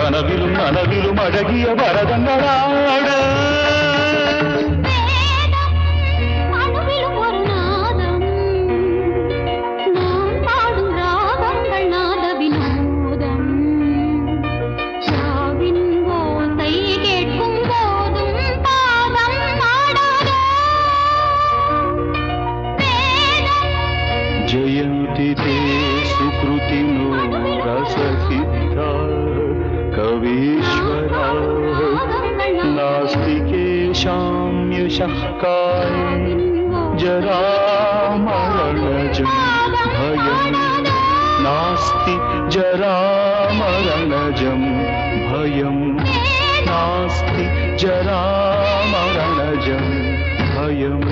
கனவிலும் நனவிலும் அழகிய பரதங்களாட जयन्ति ते सुकृतिनो रससिद्धा कवीश्वरा नास्ति केषां यशः काये जरामरणजं भयं नास्ति जरामरणजं भयं नास्ति जरामरणजं भयम्